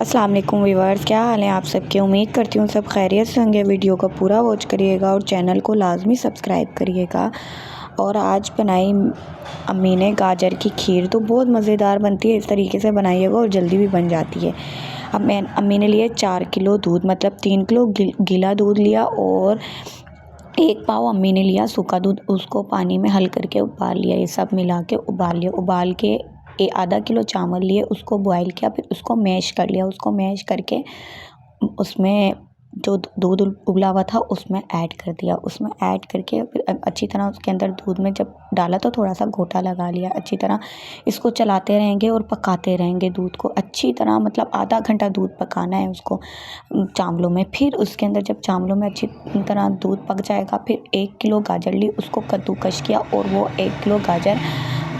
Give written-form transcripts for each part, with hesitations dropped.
अस्सलाम वालेकुम व्यूअर्स, क्या हाल है आप सबके। उम्मीद करती हूँ सब खैरियत से होंगे। वीडियो को पूरा वॉच करिएगा और चैनल को लाजमी सब्सक्राइब करिएगा। और आज बनाई अम्मी ने गाजर की खीर, तो बहुत मज़ेदार बनती है। इस तरीके से बनाइएगा और जल्दी भी बन जाती है। अब अम्मी ने लिए 4 किलो दूध, मतलब 3 किलो गीला दूध लिया और 1 पाव अम्मी ने लिया सूखा दूध। उसको पानी में हल करके उबाल लिया। ये सब मिला के उबाल लिया। उबाल के आधा किलो चावल लिए, उसको बॉईल किया, फिर उसको मैश कर लिया। उसको मैश करके उसमें जो दूध उबला हुआ था उसमें ऐड कर दिया। उसमें ऐड करके फिर अच्छी तरह उसके अंदर दूध में जब डाला तो थोड़ा सा घोटा लगा लिया। अच्छी तरह इसको चलाते रहेंगे और पकाते रहेंगे दूध को अच्छी तरह, मतलब आधा घंटा दूध पकाना है उसको चावलों में। फिर उसके अंदर जब चावलों में अच्छी तरह दूध पक जाएगा, फिर 1 किलो गाजर ली, उसको कद्दूकश किया और वो 1 किलो गाजर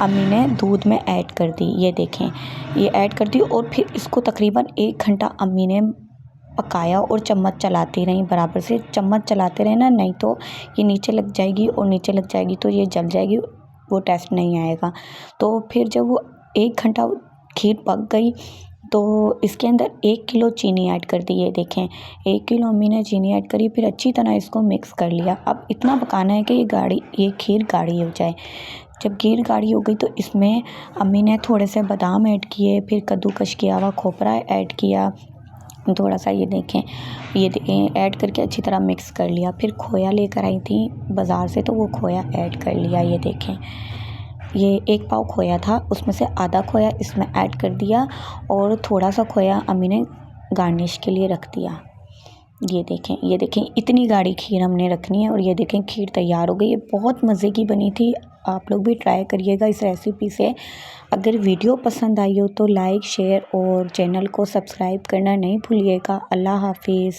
अम्मी ने दूध में ऐड कर दी। ये देखें, ये ऐड कर दी और फिर इसको तकरीबन 1 घंटा अम्मी ने पकाया और चम्मच चलाती रही, बराबर से चम्मच चलाते रहे ना, नहीं तो ये नीचे लग जाएगी और नीचे लग जाएगी तो ये जल जाएगी, वो टेस्ट नहीं आएगा। तो फिर जब वो 1 घंटा खीर पक गई तो इसके अंदर 1 किलो चीनी ऐड कर दी। ये देखें, 1 किलो अम्मी ने चीनी ऐड करी, फिर अच्छी तरह इसको मिक्स कर लिया। अब इतना पकाना है कि ये खीर गाढ़ी हो जाए। जब खीर गाढ़ी हो गई तो इसमें अम्मी ने थोड़े से बादाम ऐड किए, फिर कद्दूकश किया हुआ खोपरा ऐड किया थोड़ा सा। ये देखें, ऐड करके अच्छी तरह मिक्स कर लिया। फिर खोया लेकर आई थी बाज़ार से, तो वो खोया ऐड कर लिया। ये देखें, ये 1 पाव खोया था, उसमें से आधा खोया इसमें ऐड कर दिया और थोड़ा सा खोया अम्मी ने गार्निश के लिए रख दिया। ये देखें इतनी गाढ़ी खीर हमने रखनी है। और ये देखें खीर तैयार हो गई। ये बहुत मज़े की बनी थी। आप लोग भी ट्राई करिएगा इस रेसिपी से। अगर वीडियो पसंद आई हो तो लाइक, शेयर और चैनल को सब्सक्राइब करना नहीं भूलिएगा। अल्लाह हाफिज़।